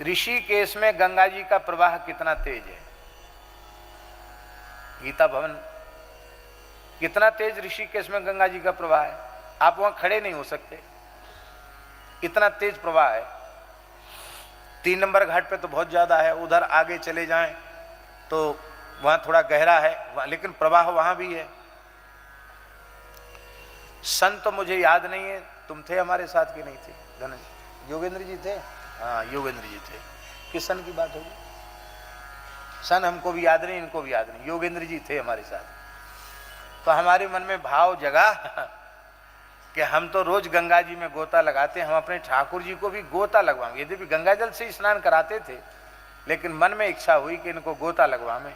ऋषिकेश में गंगा जी का प्रवाह कितना तेज है। गीता भवन कितना तेज ऋषिकेश में गंगा जी का प्रवाह है, आप वहां खड़े नहीं हो सकते, इतना तेज प्रवाह है। 3 नंबर घाट पे तो बहुत ज्यादा है, उधर आगे चले जाएं तो वहां थोड़ा गहरा है, लेकिन प्रवाह वहां भी है। संत तो मुझे याद नहीं है, तुम थे हमारे साथ कि नहीं थे? योगेंद्र जी थे, हाँ योगेंद्र जी थे। किस सन की बात होगी, सन हमको भी याद नहीं, इनको भी याद नहीं, योगेंद्र जी थे हमारे साथ। तो हमारे मन में भाव जगा कि हम तो रोज गंगा जी में गोता लगाते, हम अपने ठाकुर जी को भी गोता लगवाएंगे। यदि भी गंगा जल से स्नान कराते थे, लेकिन मन में इच्छा हुई कि इनको गोता लगवाएं।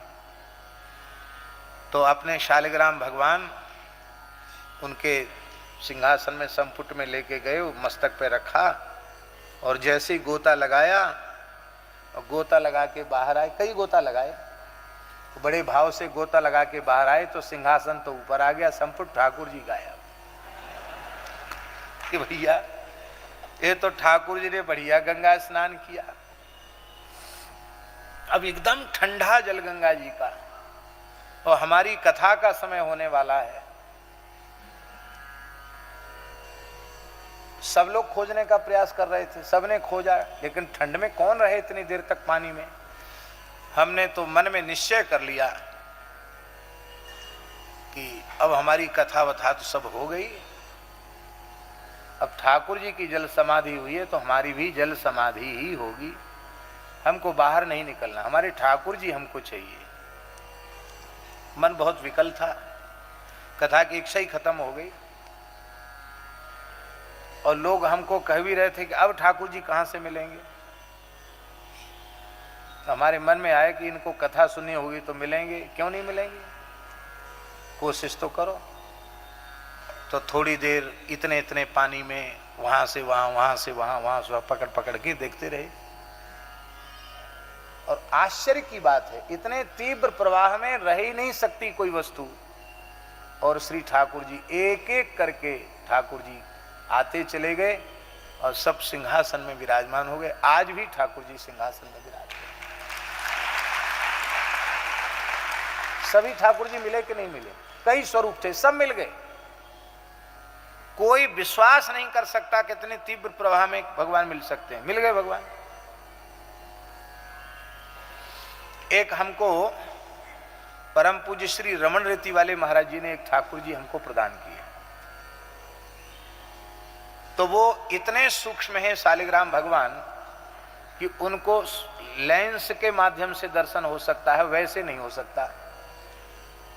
तो अपने शालिग्राम भगवान उनके सिंहासन में संपुट में लेके गए, मस्तक पे रखा और जैसे ही गोता लगाया और गोता लगा के बाहर आए, कई गोता लगाए, तो बड़े भाव से गोता लगा के बाहर आए तो सिंहासन तो ऊपर आ गया, संपुट ठाकुर जी गायब। कि भैया ये तो ठाकुर जी ने बढ़िया गंगा स्नान किया। अब एकदम ठंडा जल गंगा जी का, और हमारी कथा का समय होने वाला है। सब लोग खोजने का प्रयास कर रहे थे, सबने खोजा, लेकिन ठंड में कौन रहे इतनी देर तक पानी में। हमने तो मन में निश्चय कर लिया कि अब हमारी कथा वथा तो सब हो गई, अब ठाकुर जी की जल समाधि हुई है तो हमारी भी जल समाधि ही होगी। हमको बाहर नहीं निकलना, हमारे ठाकुर जी हमको चाहिए। मन बहुत विकल था, कथा की इच्छा ही खत्म हो गई, और लोग हमको कह भी रहे थे कि अब ठाकुर जी कहाँ से मिलेंगे। तो हमारे मन में आया कि इनको कथा सुननी होगी तो मिलेंगे, क्यों नहीं मिलेंगे, कोशिश तो करो। तो थोड़ी देर इतने इतने पानी में वहां से वहां, वहां से वहां, वहां से पकड़ पकड़ के देखते रहे। और आश्चर्य की बात है, इतने तीव्र प्रवाह में रह ही नहीं सकती कोई वस्तु, और श्री ठाकुर जी एक एक करके ठाकुर जी आते चले गए और सब सिंहासन में विराजमान हो गए। आज भी ठाकुर जी सिंहासन में विराजमान। सभी ठाकुर जी मिले कि नहीं मिले? कई स्वरूप थे, सब मिल गए। कोई विश्वास नहीं कर सकता कि इतने तीव्र प्रवाह में भगवान मिल सकते हैं, मिल गए भगवान। एक हमको परम पूज्य श्री रमन रेती वाले महाराज जी ने एक ठाकुर जी हमको प्रदान किए, तो वो इतने सूक्ष्म है शालिग्राम भगवान कि उनको लेंस के माध्यम से दर्शन हो सकता है, वैसे नहीं हो सकता।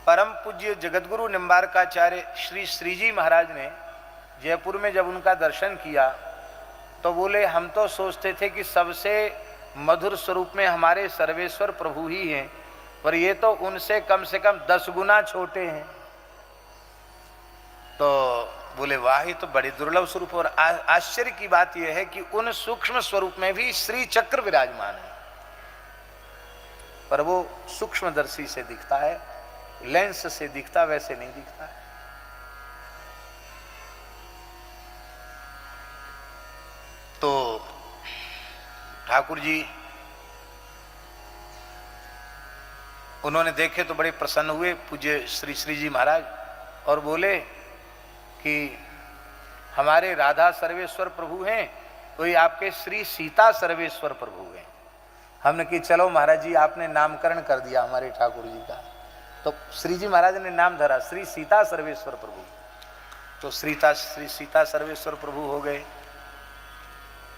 परम पूज्य जगतगुरु निम्बारकाचार्य श्री श्रीजी महाराज ने जयपुर में जब उनका दर्शन किया तो बोले, हम तो सोचते थे कि सबसे मधुर स्वरूप में हमारे सर्वेश्वर प्रभु ही हैं, पर ये तो उनसे कम से कम 10 गुना छोटे हैं। तो बोले वाह, ये तो बड़े दुर्लभ स्वरूप। और आश्चर्य की बात यह है कि उन सूक्ष्म स्वरूप में भी श्री चक्र विराजमान है, पर वो सूक्ष्मदर्शी से दिखता है, लेंस से दिखता, वैसे नहीं दिखता है। तो ठाकुर जी उन्होंने देखे तो बड़े प्रसन्न हुए पूज्य श्री श्री जी महाराज, और बोले कि हमारे राधा सर्वेश्वर प्रभु हैं, कोई आपके श्री सीता सर्वेश्वर प्रभु हैं। हमने कि चलो महाराज जी, आपने नामकरण कर दिया हमारे ठाकुर जी का, तो श्री जी महाराज ने नाम धरा श्री सीता सर्वेश्वर प्रभु। तो श्री सीता सर्वेश्वर प्रभु हो गए।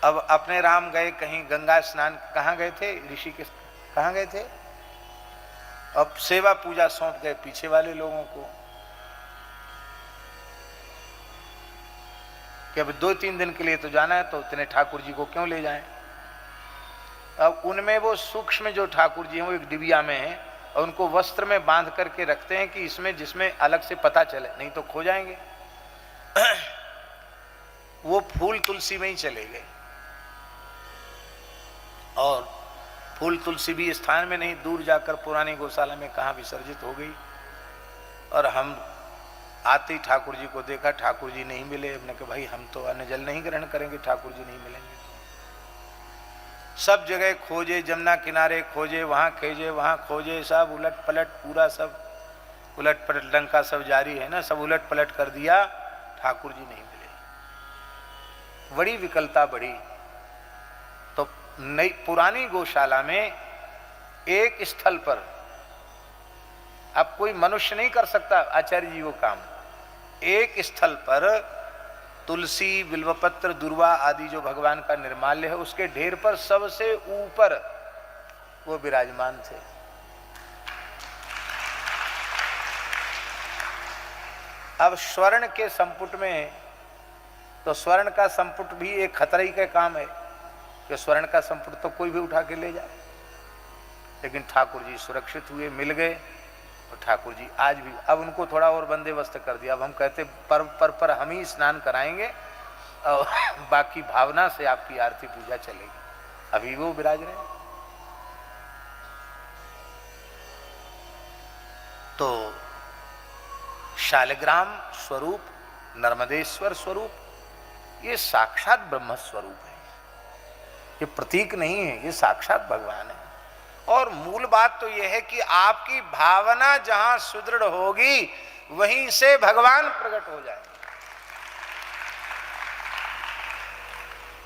अब अपने राम गए कहीं गंगा स्नान, कहाँ गए थे, ऋषिकेश कहाँ गए थे, अब सेवा पूजा सौंप गए पीछे वाले लोगों को कि अब 2-3 दिन के लिए तो जाना है, तो इतने ठाकुर जी को क्यों ले जाएं। अब उनमें वो सूक्ष्म जो ठाकुर जी हैं वो एक डिबिया में है, और उनको वस्त्र में बांध करके रखते हैं कि इसमें जिसमें अलग से पता चले, नहीं तो खो जाएंगे। वो फूल तुलसी में ही चले गए, और फूल तुलसी भी स्थान में नहीं, दूर जाकर पुरानी गौशाला में कहाँ विसर्जित हो गई। और हम आते ही ठाकुर जी को देखा, ठाकुर जी नहीं मिले। हमने कहा भाई हम तो अन्न जल नहीं ग्रहण करेंगे, ठाकुर जी नहीं मिलेंगे। सब जगह खोजे, जमुना किनारे खोजे, वहाँ खोजे, वहाँ खोजे, सब उलट पलट, पूरा सब उलट पलट, लंका सब जारी है ना, सब उलट पलट कर दिया, ठाकुर जी नहीं मिले। बड़ी विकलता बढ़ी। तो नई पुरानी गौशाला में एक स्थल पर, अब कोई मनुष्य नहीं कर सकता आचार्य जी वो काम, एक स्थल पर तुलसी, बिल्वपत्र, दुर्वा आदि जो भगवान का निर्माल्य है, उसके ढेर पर सबसे ऊपर वो विराजमान थे। अब स्वर्ण के संपुट में, तो स्वर्ण का संपुट भी एक खतरे का काम है कि स्वर्ण का संपुट तो कोई भी उठा के ले जाए, लेकिन ठाकुर जी सुरक्षित हुए, मिल गए। और ठाकुर जी आज भी, अब उनको थोड़ा और बंदोबस्त कर दिया। अब हम कहते पर हम ही स्नान कराएंगे और बाकी भावना से आपकी आरती पूजा चलेगी। अभी वो विराज रहे हैं। तो शालिग्राम स्वरूप, नर्मदेश्वर स्वरूप, ये साक्षात ब्रह्म स्वरूप है, ये प्रतीक नहीं है, ये साक्षात भगवान है। और मूल बात तो यह है कि आपकी भावना जहां सुदृढ़ होगी वहीं से भगवान प्रकट हो जाएंगे।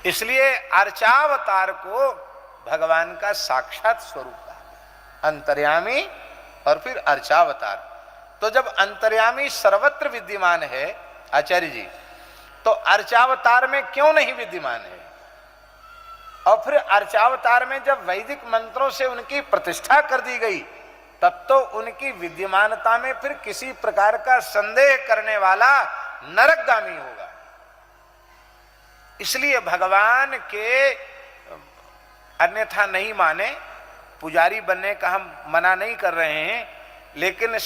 इसलिए अर्चावतार को भगवान का साक्षात स्वरूप कहा, अंतर्यामी और फिर अर्चावतार। तो जब अंतर्यामी सर्वत्र विद्यमान है आचार्य जी, तो अर्चावतार में क्यों नहीं विद्यमान है? और फिर अर्चावतार में जब वैदिक मंत्रों से उनकी प्रतिष्ठा कर दी गई, तब तो उनकी विद्यमानता में फिर किसी प्रकार का संदेह करने वाला नरकगामी होगा। इसलिए भगवान के अन्यथा नहीं माने, पुजारी बनने का हम मना नहीं कर रहे हैं, लेकिन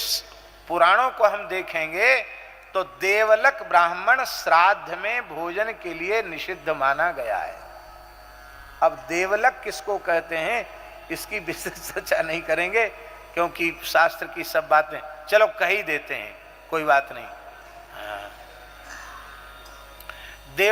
पुराणों को हम देखेंगे तो देवलक ब्राह्मण श्राद्ध में भोजन के लिए निषिद्ध माना गया है। अब देवलक किसको कहते हैं इसकी विस्तृत चर्चा नहीं करेंगे, क्योंकि शास्त्र की सब बातें चलो कह ही देते हैं, कोई बात नहीं। देव